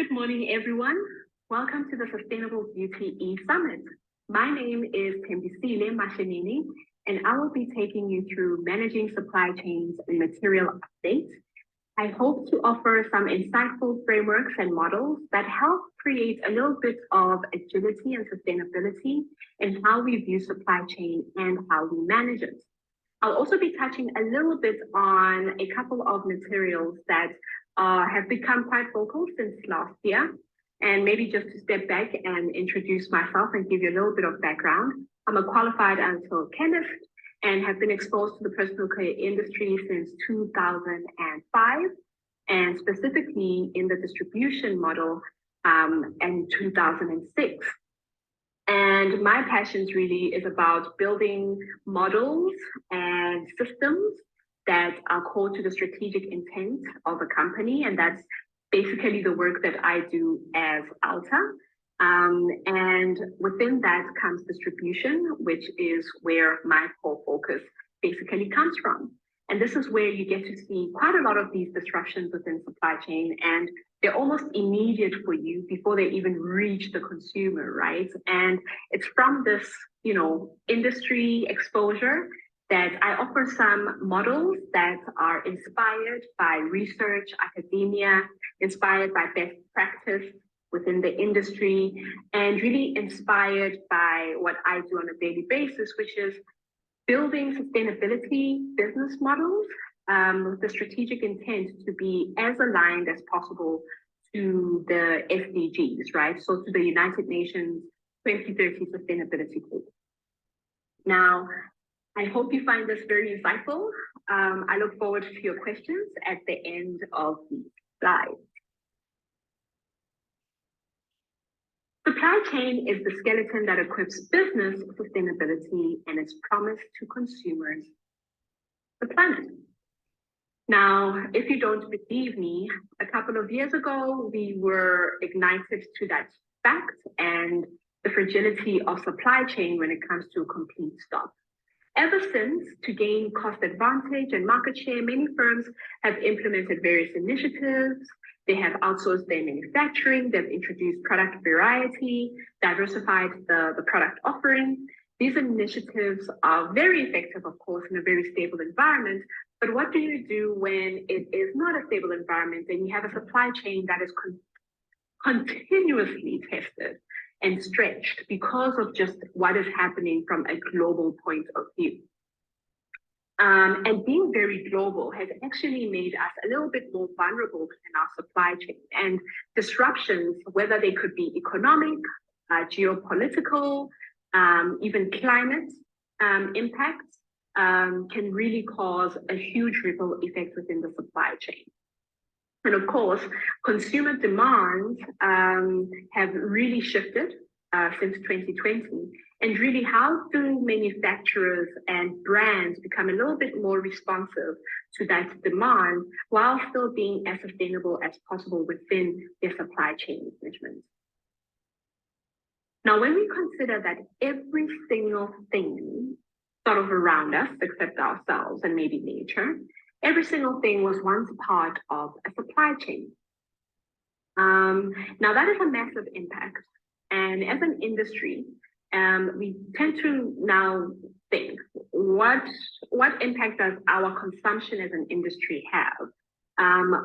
Good morning, everyone. Welcome to the Sustainable Beauty E-Summit. My name is Thembisile Mashinini, and I will be taking you through managing supply chains and material updates. I hope to offer some insightful frameworks and models that help create a little bit of agility and sustainability in how we view supply chain and how we manage it. I'll also be touching a little bit on a couple of materials that have become quite vocal since last year. And maybe just to step back and introduce myself and give you a little bit of background. I'm a qualified analytical chemist and have been exposed to the personal care industry since 2005, and specifically in the distribution model in 2006. And my passions really is about building models and systems that are core to the strategic intent of a company. And that's basically the work that I do as Alta. And within that comes distribution, which is where my core focus basically comes from. And this is where you get to see quite a lot of these disruptions within supply chain, and they're almost immediate for you before they even reach the consumer, right? And it's from this, industry exposure that I offer some models that are inspired by research, academia, inspired by best practice within the industry, and really inspired by what I do on a daily basis, which is building sustainability business models with the strategic intent to be as aligned as possible to the SDGs, right? So to the United Nations 2030 Sustainability Goals. Now, I hope you find this very insightful. I look forward to your questions at the end of the slide. Supply chain is the skeleton that equips business sustainability and its promise to consumers, the planet. Now, if you don't believe me, a couple of years ago, we were ignited to that fact and the fragility of supply chain when it comes to complete stock. Ever since, to gain cost advantage and market share, many firms have implemented various initiatives. They have outsourced their manufacturing, they've introduced product variety, diversified the product offering. These initiatives are very effective, of course, in a very stable environment. But what do you do when it is not a stable environment and you have a supply chain that is continuously tested and stretched because of just what is happening from a global point of view? And being very global has actually made us a little bit more vulnerable in our supply chain, and disruptions, whether they could be economic, geopolitical, even climate impacts, can really cause a huge ripple effect within the supply chain. And of course, consumer demands have really shifted since 2020. And really, how do manufacturers and brands become a little bit more responsive to that demand while still being as sustainable as possible within their supply chain management? Now, when we consider that every single thing sort of around us, except ourselves and maybe nature, every single thing was once part of a supply chain. Now, that is a massive impact. And as an industry, we tend to now think, what impact does our consumption as an industry have?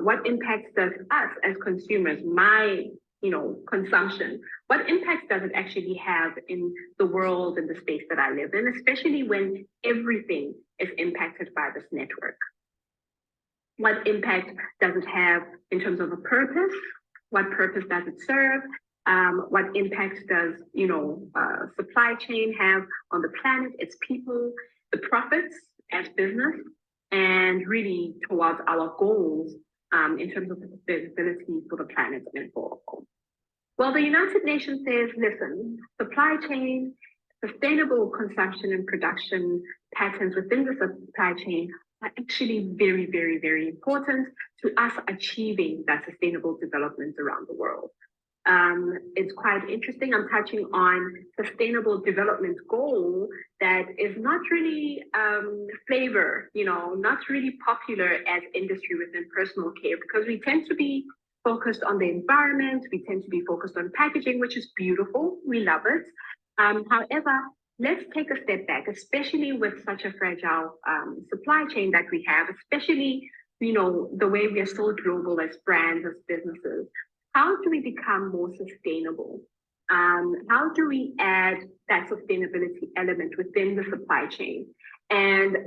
What impact does us as consumers, my consumption, what impact does it actually have in the world and the space that I live in, especially when everything is impacted by this network? What impact does it have in terms of a purpose? What purpose does it serve? What impact does supply chain have on the planet, its people, the profits as business, and really towards our goals in terms of sustainability for the planet and for all? Well, the United Nations says, listen, supply chain, sustainable consumption and production patterns within the supply chain are actually very, very, very important to us achieving that sustainable development around the world. It's quite interesting. I'm touching on sustainable development goal that is not really not really popular as industry within personal care, because we tend to be focused on the environment. We tend to be focused on packaging, which is beautiful. We love it. However, let's take a step back, especially with such a fragile supply chain that we have, especially, the way we are so global as brands, as businesses. How do we become more sustainable? How do we add that sustainability element within the supply chain? And,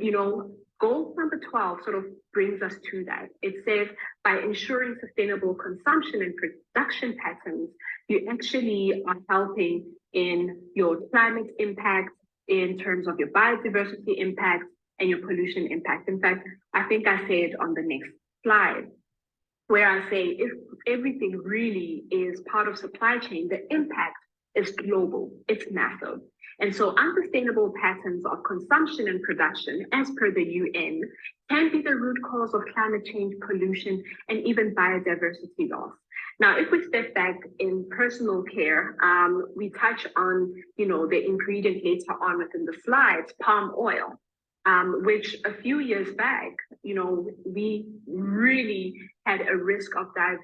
goal number 12 sort of brings us to that. It says by ensuring sustainable consumption and production patterns, you actually are helping in your climate impact, in terms of your biodiversity impact, and your pollution impact. In fact, I think I say it on the next slide, where I say if everything really is part of supply chain, the impact is global, it's massive. And so unsustainable patterns of consumption and production, as per the UN, can be the root cause of climate change, pollution, and even biodiversity loss. Now, if we step back in personal care, we touch on, the ingredient later on within the slides, palm oil, which a few years back, we really had a risk of that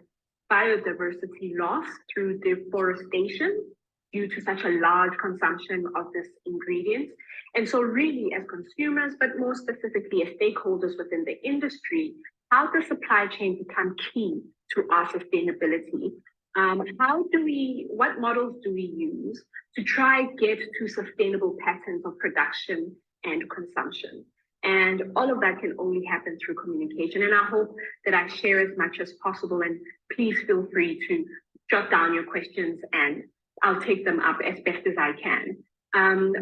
biodiversity loss through deforestation due to such a large consumption of this ingredient. And so really as consumers, but more specifically as stakeholders within the industry, how does supply chain become key to our sustainability? What models do we use to try get to sustainable patterns of production and consumption? And all of that can only happen through communication. And I hope that I share as much as possible, and please feel free to jot down your questions and I'll take them up as best as I can.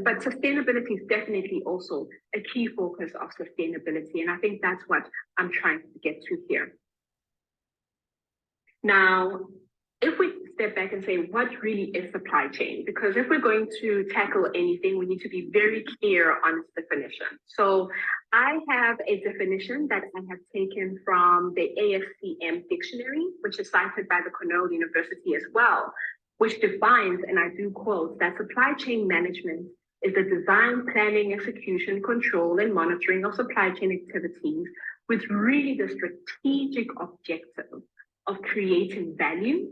But sustainability is definitely also a key focus of sustainability. And I think that's what I'm trying to get to here. Now, if we step back and say, what really is supply chain? Because if we're going to tackle anything, we need to be very clear on its definition. So I have a definition that I have taken from the ASCM dictionary, which is cited by the Cornell University as well, which defines, and I do quote, that supply chain management is the design, planning, execution, control, and monitoring of supply chain activities with really the strategic objective of creating value,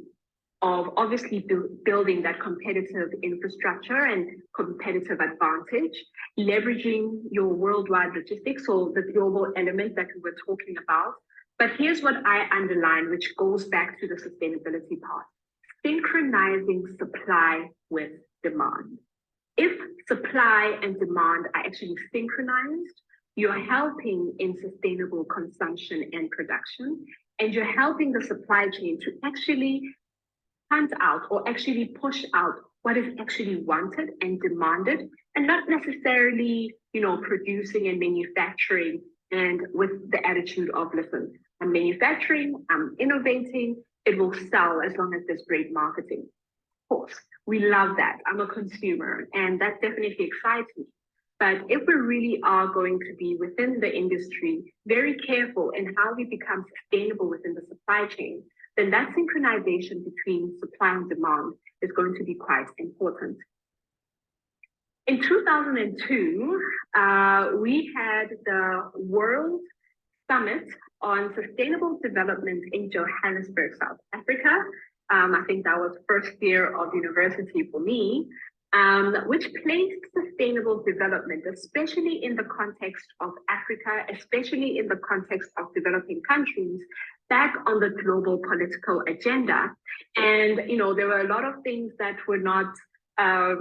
of obviously building that competitive infrastructure and competitive advantage, leveraging your worldwide logistics, so the global element that we were talking about. But here's what I underline, which goes back to the sustainability part: synchronizing supply with demand. If supply and demand are actually synchronized, you're helping in sustainable consumption and production, and you're helping the supply chain to actually hunt out or actually push out what is actually wanted and demanded, and not necessarily, producing and manufacturing and with the attitude of, listen, I'm manufacturing, I'm innovating, it will sell as long as there's great marketing. Of course, we love that. I'm a consumer, and that definitely excites me. But if we really are going to be within the industry very careful in how we become sustainable within the supply chain, then that synchronization between supply and demand is going to be quite important. In 2002, we had the World Summit on Sustainable Development in Johannesburg, South Africa. I think that was first year of university for me, which placed sustainable development, especially in the context of Africa, especially in the context of developing countries, back on the global political agenda. And, there were a lot of things that were not, I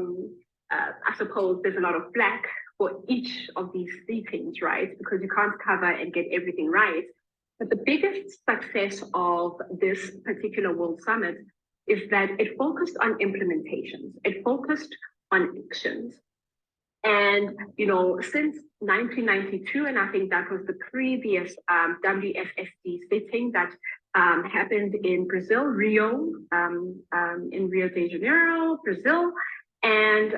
suppose there's a lot of black for each of these things, right? Because you can't cover and get everything right. But the biggest success of this particular World Summit is that it focused on implementations. It focused on actions. And, since 1992, and I think that was the previous WFSD sitting that happened in Brazil, in Rio de Janeiro, Brazil. And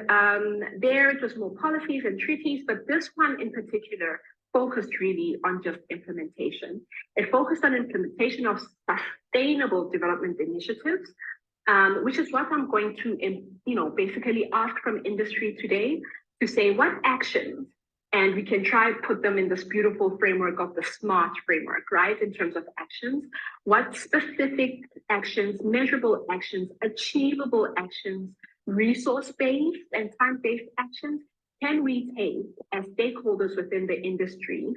there it was more policies and treaties, but this one in particular focused really on just implementation. It focused on implementation of sustainable development initiatives, which is what I'm going to, basically ask from industry today, to say what actions And we can try and put them in this beautiful framework of the SMART framework, right? In terms of actions, what specific actions, measurable actions, achievable actions, resource-based and time-based actions can we take as stakeholders within the industry?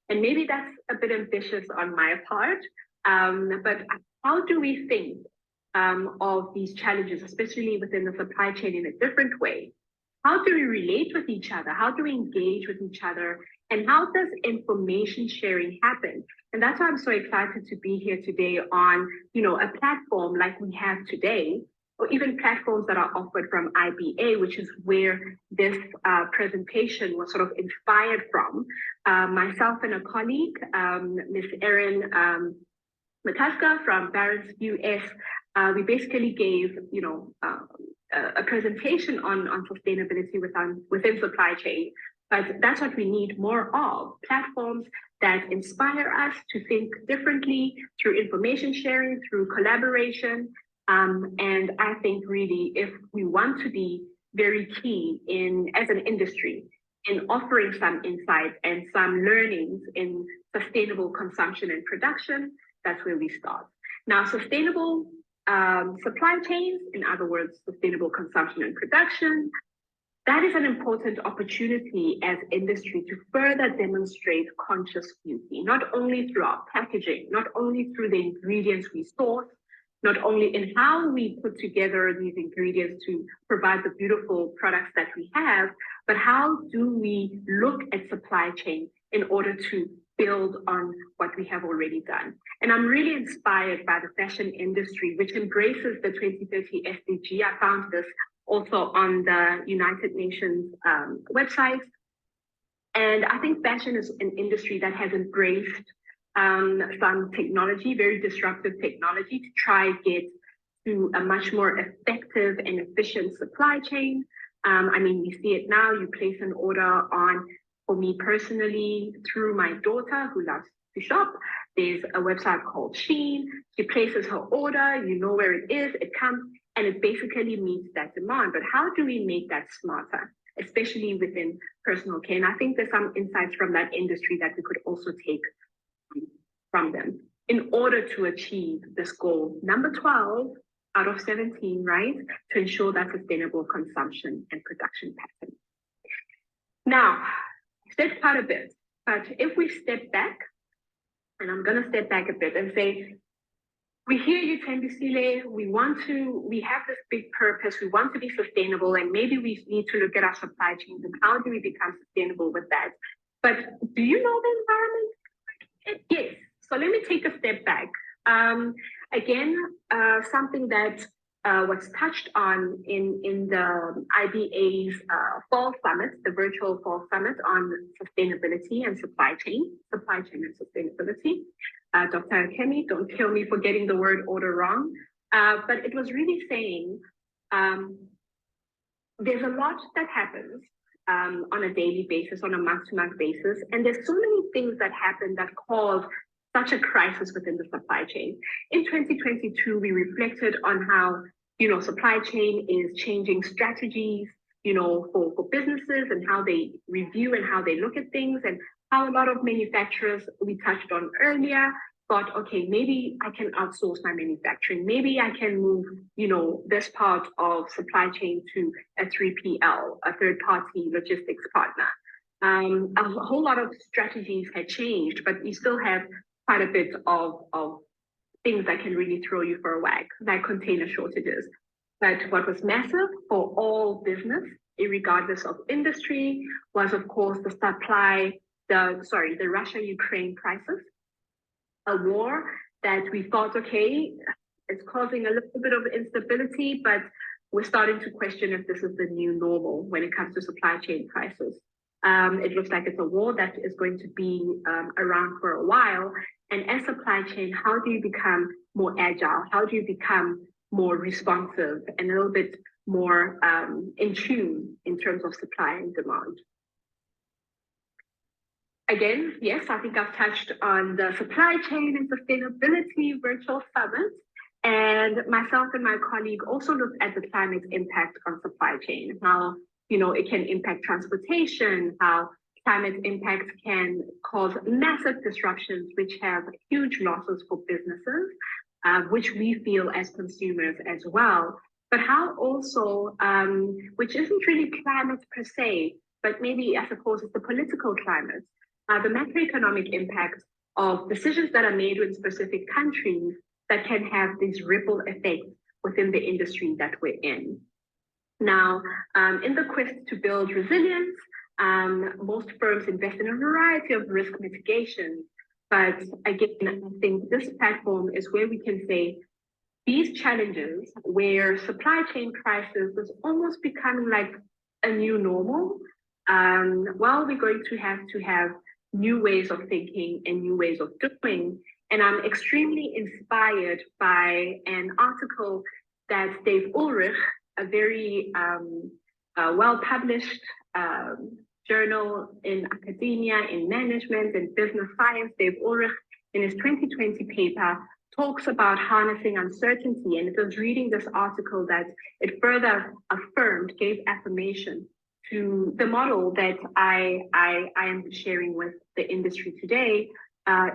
And maybe that's a bit ambitious on my part, but how do we think of these challenges, especially within the supply chain, in a different way? How do we relate with each other? How do we engage with each other? And how does information sharing happen? And that's why I'm so excited to be here today on, a platform like we have today, or even platforms that are offered from IBA, which is where this presentation was sort of inspired from. Myself and a colleague, Ms. Erin Mataska from Barron's US, we basically gave, a presentation on sustainability within supply chain. But that's what we need more of, platforms that inspire us to think differently through information sharing, through collaboration. And I think really, if we want to be very key as an industry, in offering some insights and some learnings in sustainable consumption and production, that's where we start. Now, sustainable supply chains, in other words, sustainable consumption and production, that is an important opportunity as industry to further demonstrate conscious beauty, not only through our packaging, not only through the ingredients we source, not only in how we put together these ingredients to provide the beautiful products that we have, but how do we look at supply chain in order to build on what we have already done. And I'm really inspired by the fashion industry, which embraces the 2030 SDG. I found this also on the United Nations website. And I think fashion is an industry that has embraced some technology, very disruptive technology, to try get to a much more effective and efficient supply chain. We see it now. You place an order for me personally, through my daughter who loves to shop. There's a website called Shein. She places her order, you know where it is, it comes, and it basically meets that demand. But how do we make that smarter, especially within personal care? And I think there's some insights from that industry that we could also take from them in order to achieve this goal, number 12 out of 17, right? To ensure that sustainable consumption and production pattern. Now, I said quite a bit, but if we step back, and I'm going to step back a bit and say, we hear you, Thembisile, we have this big purpose, we want to be sustainable, and maybe we need to look at our supply chains and how do we become sustainable with that. But do you know the environment? Yes. So let me take a step back. Again, something that was touched on in the IBA's fall summit, the virtual fall summit on sustainability and supply chain and sustainability. Dr. Kemi, don't kill me for getting the word order wrong. But it was really saying there's a lot that happens on a daily basis, on a month-to-month basis, and there's so many things that happen that cause such a crisis within the supply chain. In 2022, we reflected on how supply chain is changing strategies, for businesses and how they review and how they look at things, and how a lot of manufacturers we touched on earlier thought, okay, maybe I can outsource my manufacturing. Maybe I can move, this part of supply chain to a 3PL, a third-party logistics partner. A whole lot of strategies had changed, but we still have quite a bit of things that can really throw you for a whack, like container shortages. But what was massive for all business, regardless of industry, was of course the Russia-Ukraine crisis, a war that we thought, okay, it's causing a little bit of instability, but we're starting to question if this is the new normal when it comes to supply chain crisis. It looks like it's a war that is going to be around for a while. And as supply chain, how do you become more agile? How do you become more responsive and a little bit more in tune in terms of supply and demand? Again, yes, I think I've touched on the supply chain and sustainability virtual summit. And myself and my colleague also looked at the climate impact on supply chain, how it can impact transportation, how climate impact can cause massive disruptions, which have huge losses for businesses, which we feel as consumers as well. But how also, which isn't really climate per se, but maybe I suppose it's the political climate, the macroeconomic impact of decisions that are made in specific countries that can have these ripple effects within the industry that we're in. Now, in the quest to build resilience, most firms invest in a variety of risk mitigation. But again, I think this platform is where we can say these challenges, where supply chain crisis is almost becoming like a new normal, while we're going to have new ways of thinking and new ways of doing. And I'm extremely inspired by an article that Dave Ulrich, a very well-published journal in academia, in management, and business science, Dave Ulrich, in his 2020 paper, talks about harnessing uncertainty. And it was reading this article that it further affirmed, gave affirmation to the model that I am sharing with the industry today,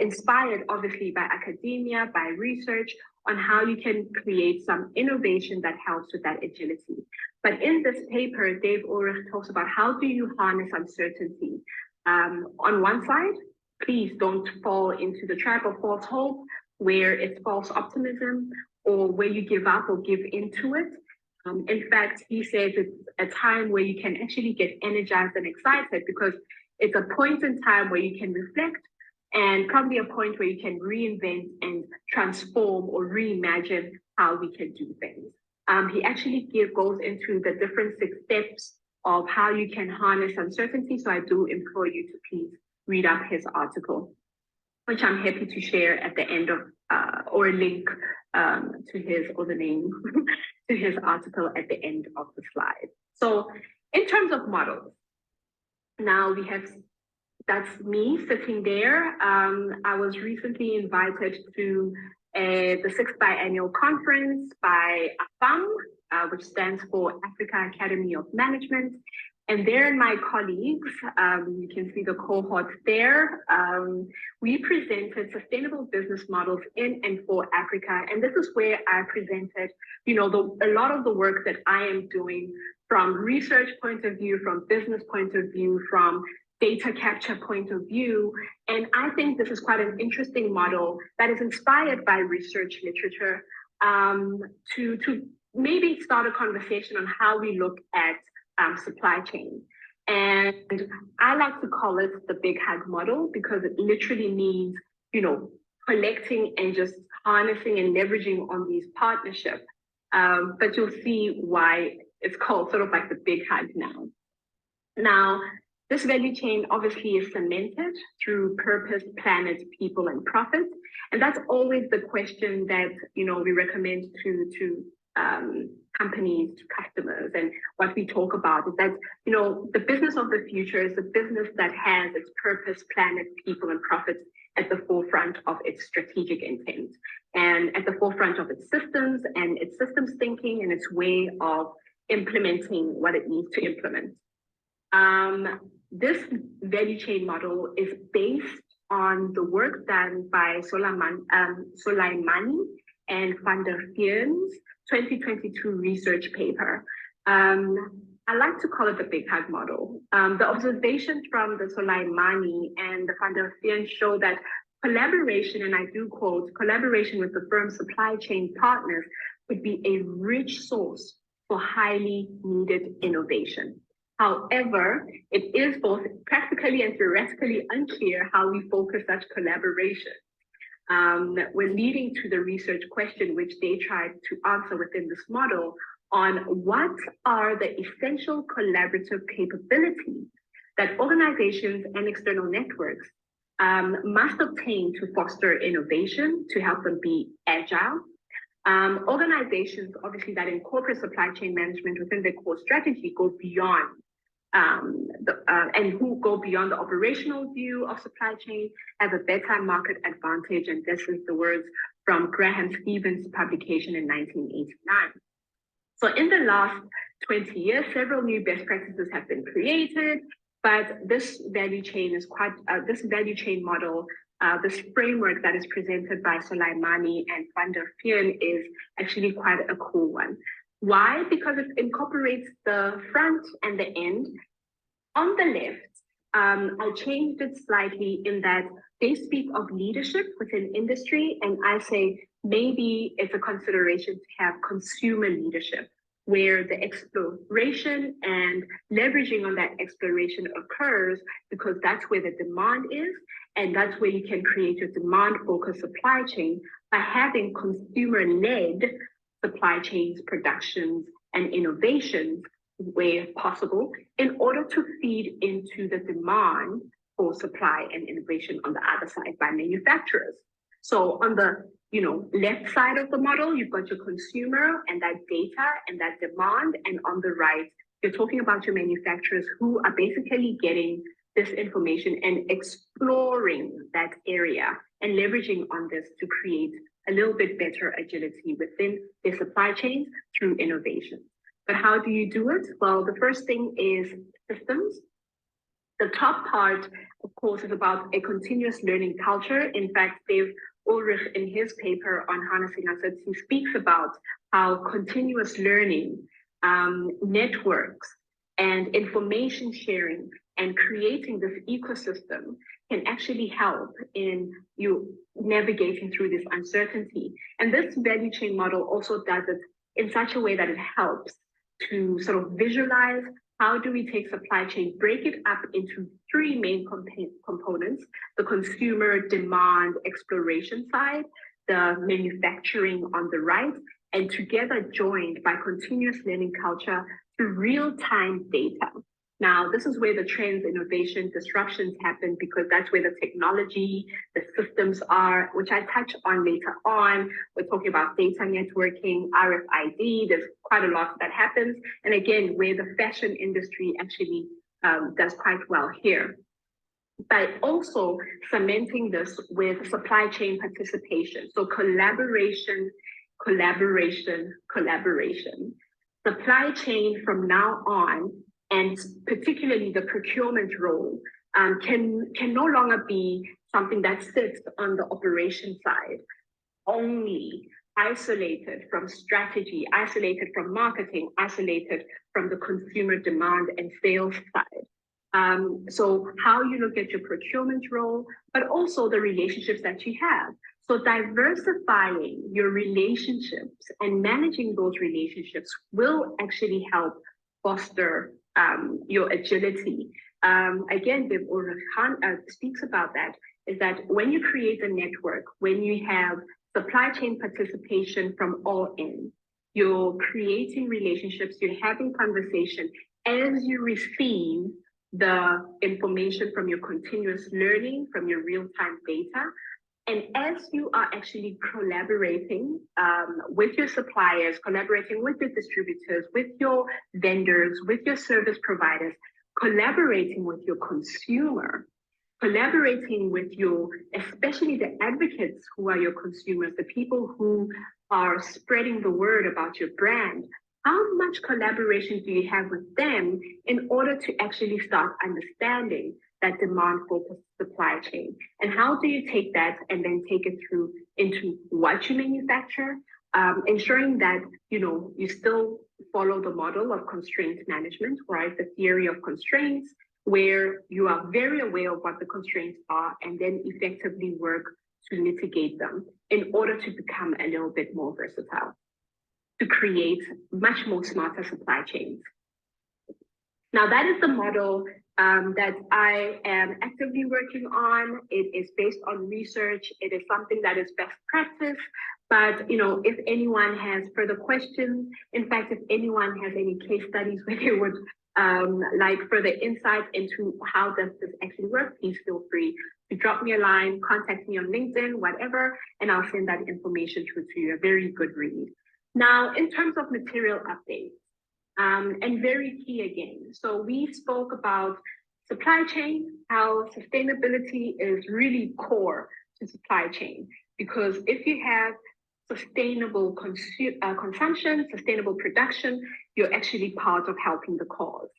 inspired obviously by academia, by research on how you can create some innovation that helps with that agility. But in this paper, Dave Ulrich talks about how do you harness uncertainty. On one side, please don't fall into the trap of false hope, where it's false optimism or where you give up or give into it. In fact, he says it's a time where you can actually get energized and excited because it's a point in time where you can reflect and probably a point where you can reinvent and transform or reimagine how we can do things. He actually goes into the different 6 steps of how you can harness uncertainty. So I do implore you to please read up his article, which I'm happy to share at the end of, or a link to his, or the name to his article at the end of the slide. So in terms of models, now we have, that's me sitting there. I was recently invited to the 6th biannual conference by AFAM, which stands for Africa Academy of Management. And there and my colleagues, you can see the cohort there, we presented sustainable business models in and for Africa. And this is where I presented, you know, a lot of the work that I am doing from research point of view, from business point of view, from data capture point of view. And I think this is quite an interesting model that is inspired by research literature to maybe start a conversation on how we look at supply chain. And I like to call it the big hug model because it literally means, you know, collecting and just harnessing and leveraging on these partnerships. But you'll see why it's called sort of like the big hug now. Now, this value chain obviously is cemented through purpose, planet, people, and profit. And that's always the question that, you know, we recommend to companies, to customers. And what we talk about is that, you know, the business of the future is a business that has its purpose, planet, people, and profit at the forefront of its strategic intent and at the forefront of its systems and its systems thinking and its way of implementing what it needs to implement. This value chain model is based on the work done by Soleimani and Van der Veer's 2022 research paper. I like to call it the big hug model. The observations from the Soleimani and the Van der Veer show that collaboration, and I do quote, collaboration with the firm's supply chain partners would be a rich source for highly needed innovation. However, it is both practically and theoretically unclear how we focus such collaboration. We're leading to the research question, which they tried to answer within this model, on what are the essential collaborative capabilities that organizations and external networks must obtain to foster innovation, to help them be agile. Organizations, obviously, that incorporate supply chain management within their core strategy go beyond and who go beyond the operational view of supply chain have a better market advantage. And this is the words from Graham Stevens' publication in 1989. So in the last 20 years, several new best practices have been created. But this value chain is this value chain model, this framework that is presented by Soleimani and Van der Veen is actually quite a cool one. Why? Because it incorporates the front and the end. On the left, I changed it slightly in that they speak of leadership within industry, and I say maybe it's a consideration to have consumer leadership, where the exploration and leveraging on that exploration occurs because that's where the demand is, and that's where you can create your demand-focused supply chain by having consumer-led supply chains, productions, and innovations where possible in order to feed into the demand for supply and innovation on the other side by manufacturers. So on the left side of the model, you've got your consumer and that data and that demand. And on the right, you're talking about your manufacturers who are basically getting this information and exploring that area and leveraging on this to create a little bit better agility within their supply chains through innovation. But how do you do it? Well, the first thing is systems. The top part, of course, is about a continuous learning culture. In fact, Dave Ulrich, in his paper on harnessing assets, he speaks about how continuous learning, networks, and information sharing and creating this ecosystem can actually help in you navigating through this uncertainty. And this value chain model also does it in such a way that it helps to sort of visualize how do we take supply chain, break it up into three main components: the consumer demand exploration side, the manufacturing on the right, and together joined by continuous learning culture through real-time data. Now, this is where the trends, innovation, disruptions happen because that's where the technology, the systems are, which I touch on later on. We're talking about data networking, RFID, there's quite a lot that happens. And again, where the fashion industry actually does quite well here. But also cementing this with supply chain participation. So collaboration, collaboration, collaboration. Supply chain from now on, and particularly the procurement role, can no longer be something that sits on the operation side, only isolated from strategy, isolated from marketing, isolated from the consumer demand and sales side. So how you look at your procurement role, but also the relationships that you have. So diversifying your relationships and managing those relationships will actually help foster your agility. Again, Viv Ulrich speaks about that, is that when you create a network, when you have supply chain participation from all ends, you're creating relationships, you're having conversation as you receive the information from your continuous learning, from your real-time data. And as you are actually collaborating with your suppliers, collaborating with your distributors, with your vendors, with your service providers, collaborating with your consumer, collaborating with your, especially the advocates who are your consumers, the people who are spreading the word about your brand, how much collaboration do you have with them in order to actually start understanding that demand-focused supply chain? And how do you take that and then take it through into what you manufacture, ensuring that you still follow the model of constraint management, right? The theory of constraints, where you are very aware of what the constraints are and then effectively work to mitigate them in order to become a little bit more versatile, to create much more smarter supply chains. Now, that is the model that I am actively working on. It is based on research. It is something that is best practice. But if anyone has further questions, in fact, if anyone has any case studies where they would like further insight into how does this actually work, please feel free to drop me a line, contact me on LinkedIn, whatever, and I'll send that information through to you. A very good read. Now, in terms of material updates, and very key again. So we spoke about supply chain, how sustainability is really core to supply chain, because if you have sustainable consumption, sustainable production, you're actually part of helping the cause.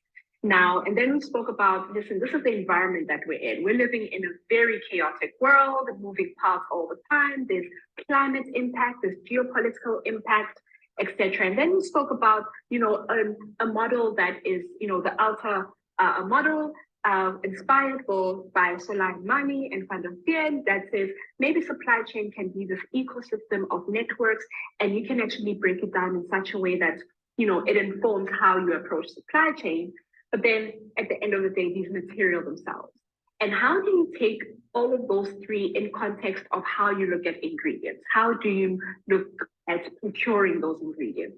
Now, and then we spoke about, listen, this is the environment that we're in. We're living in a very chaotic world, moving parts all the time. There's climate impact, there's geopolitical impact, etc. And then we spoke about, a model that is, the Alta a model inspired both by Soleimani and Van der Veen that says maybe supply chain can be this ecosystem of networks, and you can actually break it down in such a way that it informs how you approach supply chain. But then at the end of the day, these material themselves. And how do you take all of those three in context of how you look at ingredients? How do you look at procuring those ingredients?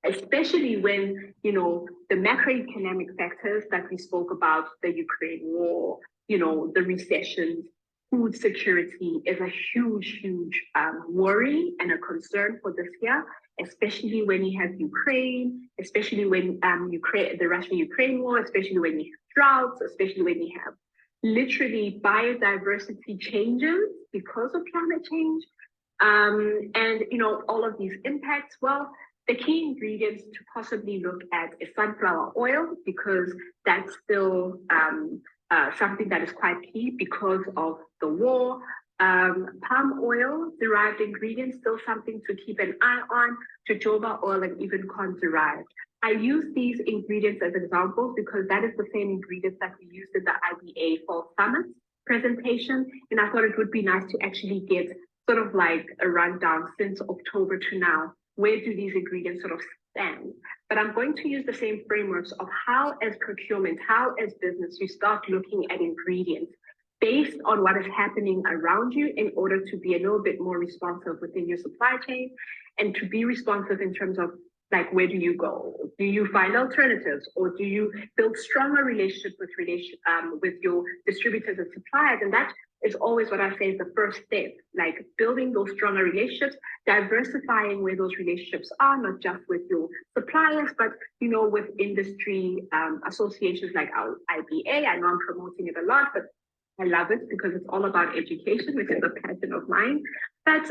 Especially when, the macroeconomic factors that we spoke about, the Ukraine war, the recessions, food security is a huge, huge worry and a concern for this year, especially when you have Ukraine, especially when the Russia-Ukraine war, especially when you have droughts, especially when you have literally biodiversity changes because of climate change, and all of these impacts. Well, the key ingredients to possibly look at is sunflower oil, because that's still something that is quite key because of the war. Palm oil derived ingredients, still something to keep an eye on, jojoba oil, and even corn derived. I use these ingredients as examples because that is the same ingredients that we used in the IBA Fall Summit presentation. And I thought it would be nice to actually get sort of like a rundown since October to now. Where do these ingredients sort of stand? But I'm going to use the same frameworks of how as procurement, how as business, you start looking at ingredients based on what is happening around you in order to be a little bit more responsive within your supply chain, and to be responsive in terms of like, where do you go? Do you find alternatives, or do you build stronger relationships with your distributors and suppliers? And that is always what I say is the first step, like building those stronger relationships, diversifying where those relationships are, not just with your suppliers, but with industry associations like our IBA. I know I'm promoting it a lot, but I love it because it's all about education, which is a passion of mine. But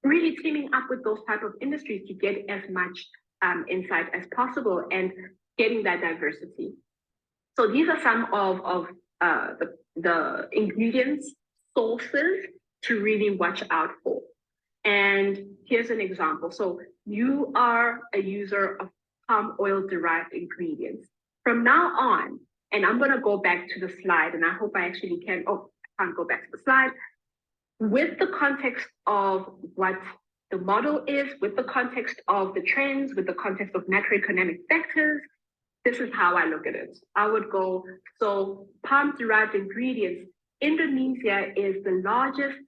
really teaming up with those type of industries to get as much insight as possible and getting that diversity. So these are some of the ingredients, sources to really watch out for. And here's an example. So you are a user of palm oil derived ingredients. From now on, and I'm going to go back to the slide, and I hope I actually can. Oh, I can't go back to the slide. With the context of what the model is, with the context of the trends, with the context of macroeconomic factors, this is how I look at it. I would go, so palm-derived ingredients, Indonesia is the largest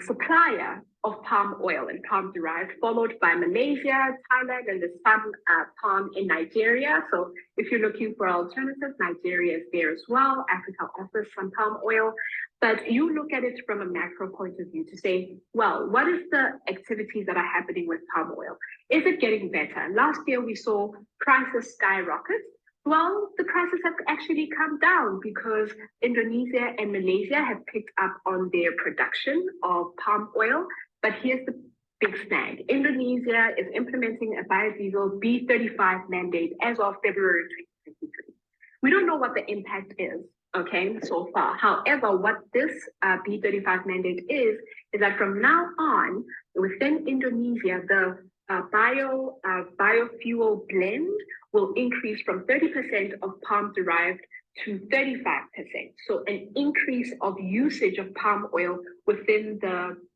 supplier of palm oil and palm-derived, followed by Malaysia, Thailand, and there's some palm in Nigeria. So if you're looking for alternatives, Nigeria is there as well. Africa offers some palm oil. But you look at it from a macro point of view to say, well, what is the activities that are happening with palm oil? Is it getting better? Last year, we saw prices skyrocket. Well, the prices have actually come down because Indonesia and Malaysia have picked up on their production of palm oil. But here's the big snag. Indonesia is implementing a biodiesel B35 mandate as of February 2023. We don't know what the impact is, okay, so far. However, what this B35 mandate is that from now on, within Indonesia, the biofuel blend will increase from 30% of palm derived to 35%. So an increase of usage of palm oil within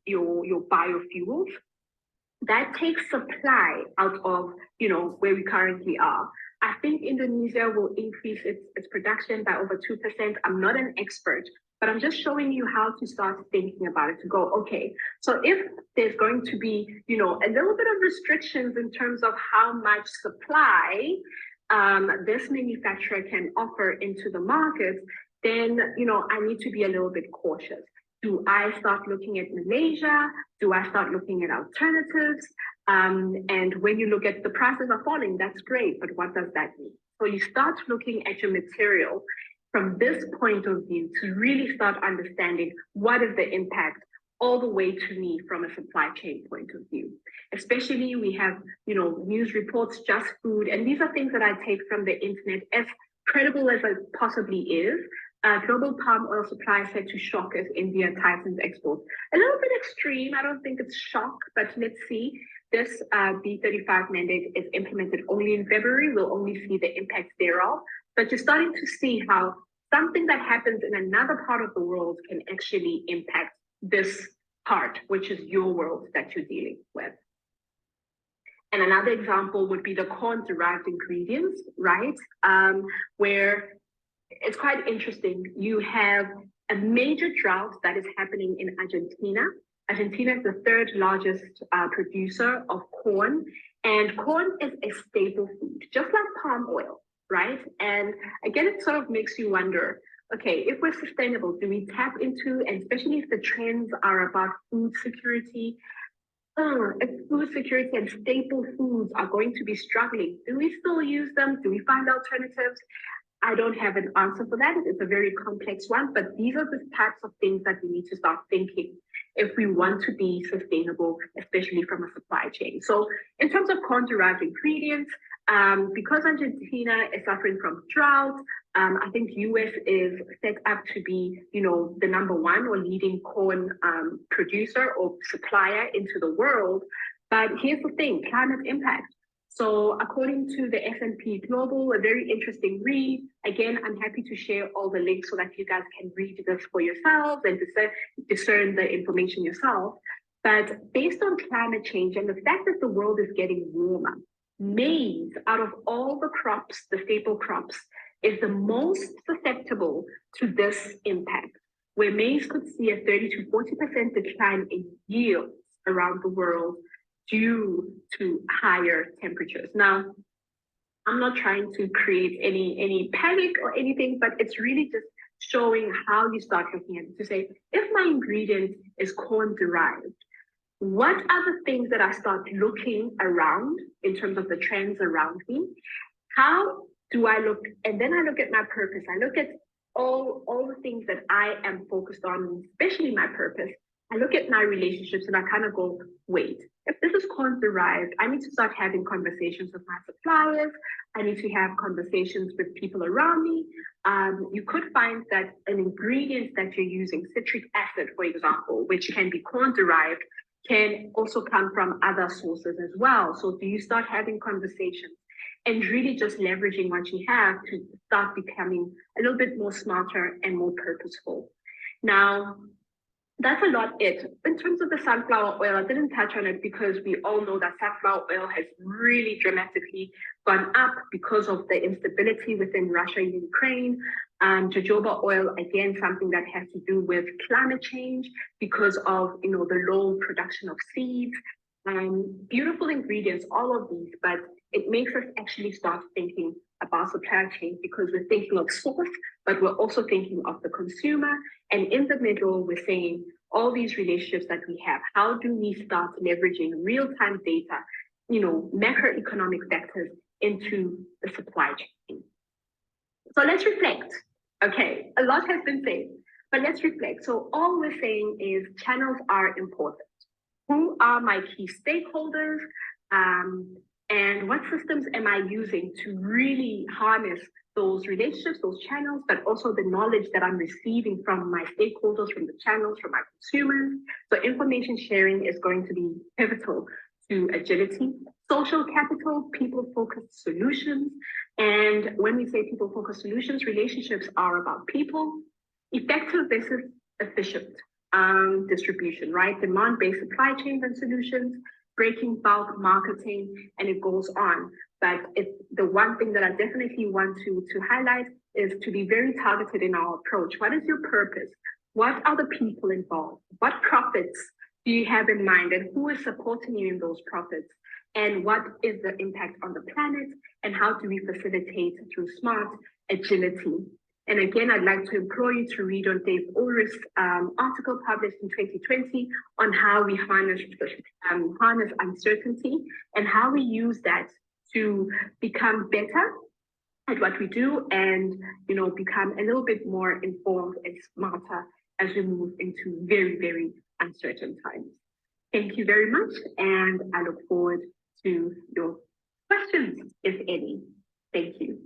your biofuels. That takes supply out of where we currently are. I think Indonesia will increase its production by over 2%. I'm not an expert, but I'm just showing you how to start thinking about it, to go, okay, so if there's going to be, a little bit of restrictions in terms of how much supply this manufacturer can offer into the market, then, I need to be a little bit cautious. Do I start looking at Malaysia? Do I start looking at alternatives? And when you look at the prices are falling, that's great, but what does that mean? So you start looking at your material from this point of view to really start understanding what is the impact all the way to me from a supply chain point of view. Especially we have, news reports, just food, and these are things that I take from the internet, as credible as it possibly is. Global palm oil supply set to shock as India tightens exports. A little bit extreme. I don't think it's shock, but let's see. This B35 mandate is implemented only in February. We'll only see the impacts thereof. But you're starting to see how something that happens in another part of the world can actually impact this part, which is your world that you're dealing with. And another example would be the corn-derived ingredients, right? Where it's quite interesting. You have a major drought that is happening in Argentina. Argentina is the third largest producer of corn, and corn is a staple food, just like palm oil, right? And again, it sort of makes you wonder, okay, if we're sustainable, do we tap into, and especially if the trends are about food security, if food security and staple foods are going to be struggling, do we still use them? Do we find alternatives? I don't have an answer for that. It's a very complex one, but these are the types of things that we need to start thinking if we want to be sustainable, especially from a supply chain. So in terms of corn-derived ingredients, because Argentina is suffering from drought, I think US is set up to be, the number one or leading corn producer or supplier into the world. But here's the thing, climate impact. So according to the S&P Global, a very interesting read. Again, I'm happy to share all the links so that you guys can read this for yourselves and discern the information yourself. But based on climate change and the fact that the world is getting warmer, maize, out of all the crops, the staple crops, is the most susceptible to this impact, where maize could see a 30 to 40% decline in yields around the world due to higher temperatures. Now, I'm not trying to create any panic or anything, but it's really just showing how you start looking at it to say, if my ingredient is corn derived, what are the things that I start looking around in terms of the trends around me? How do I look? And then I look at my purpose. I look at all the things that I am focused on, especially my purpose. I look at my relationships and I kind of go, wait, if this is corn derived, I need to start having conversations with my suppliers. I need to have conversations with people around me. You could find that an ingredient that you're using, citric acid, for example, which can be corn derived, can also come from other sources as well. So do you start having conversations and really just leveraging what you have to start becoming a little bit more smarter and more purposeful? Now, that's a lot it. In terms of the sunflower oil, I didn't touch on it because we all know that sunflower oil has really dramatically gone up because of the instability within Russia and Ukraine. Jojoba oil, again, something that has to do with climate change because of, the low production of seeds. Beautiful ingredients, all of these, but it makes us actually start thinking about supply chain because we're thinking of source, but we're also thinking of the consumer. And in the middle, we're saying all these relationships that we have, how do we start leveraging real-time data, macroeconomic factors into the supply chain? So let's reflect. Okay, a lot has been said, but let's reflect. So all we're saying is channels are important. Who are my key stakeholders? And what systems am I using to really harness those relationships, those channels, but also the knowledge that I'm receiving from my stakeholders, from the channels, from my consumers? So information sharing is going to be pivotal to agility. Social capital, people-focused solutions. And when we say people-focused solutions, relationships are about people. Effective versus efficient distribution, right? Demand-based supply chains and solutions, breaking bulk marketing, and it goes on. But the one thing that I definitely want to highlight is to be very targeted in our approach. What is your purpose? What are the people involved? What profits do you have in mind, and who is supporting you in those profits? And what is the impact on the planet? And how do we facilitate through smart agility? And again, I'd like to implore you to read on Dave Ulrich's article published in 2020 on how we harness uncertainty and how we use that to become better at what we do and, become a little bit more informed and smarter as we move into very, very uncertain times. Thank you very much, and I look forward to your questions, if any. Thank you.